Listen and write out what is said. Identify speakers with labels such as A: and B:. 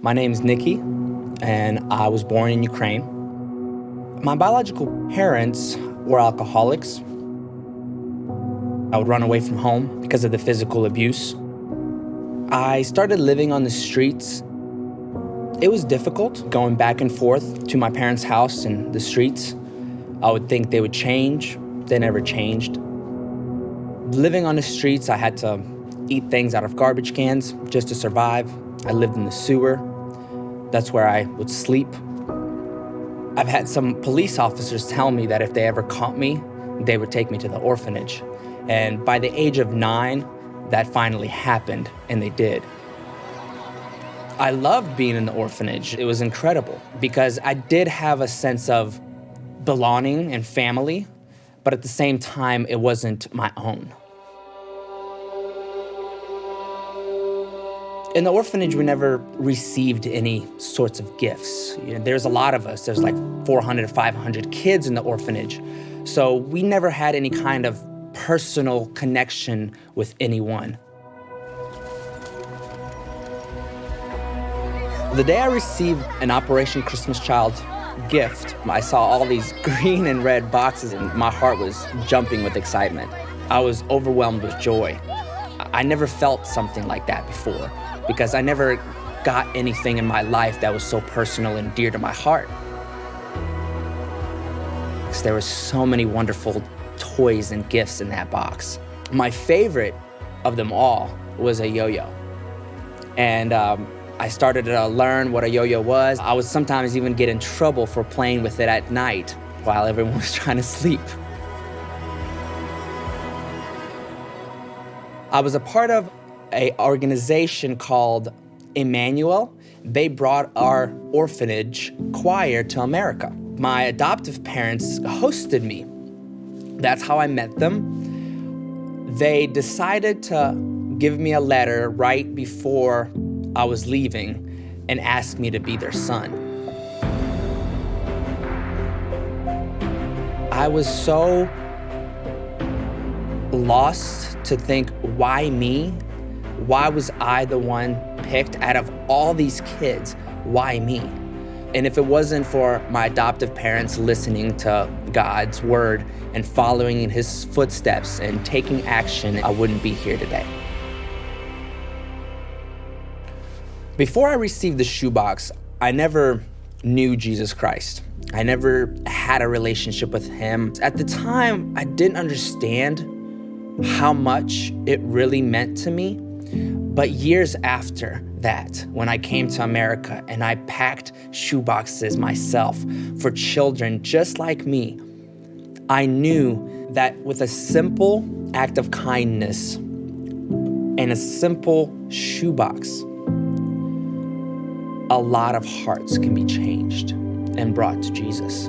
A: My name's Nicky, and I was born in Ukraine. My biological parents were alcoholics. I would run away from home because of the physical abuse. I started living on the streets. It was difficult going back and forth to my parents' house and the streets. I would think they would change. They never changed. Living on the streets, I had to eat things out of garbage cans just to survive. I lived in the sewer. That's where I would sleep. I've had some police officers tell me that if they ever caught me, they would take me to the orphanage. And by the age of 9, that finally happened, and they did. I loved being in the orphanage. It was incredible because I did have a sense of belonging and family, but at the same time, it wasn't my own. In the orphanage, we never received any sorts of gifts. There's a lot of us. There's like 400 to 500 kids in the orphanage. So we never had any kind of personal connection with anyone. The day I received an Operation Christmas Child gift, I saw all these green and red boxes and my heart was jumping with excitement. I was overwhelmed with joy. I never felt something like that before because I never got anything in my life that was so personal and dear to my heart. Because there were so many wonderful toys and gifts in that box. My favorite of them all was a yo-yo. And I started to learn what a yo-yo was. I would sometimes even get in trouble for playing with it at night while everyone was trying to sleep. I was a part of an organization called Emmanuel. They brought our orphanage choir to America. My adoptive parents hosted me. That's how I met them. They decided to give me a letter right before I was leaving and asked me to be their son. I was so lost to think, why me? Why was I the one picked out of all these kids? Why me? And if it wasn't for my adoptive parents listening to God's word and following in his footsteps and taking action, I wouldn't be here today. Before I received the shoebox, I never knew Jesus Christ. I never had a relationship with him. At the time, I didn't understand how much it really meant to me. But years after that, when I came to America and I packed shoeboxes myself for children just like me, I knew that with a simple act of kindness and a simple shoebox, a lot of hearts can be changed and brought to Jesus.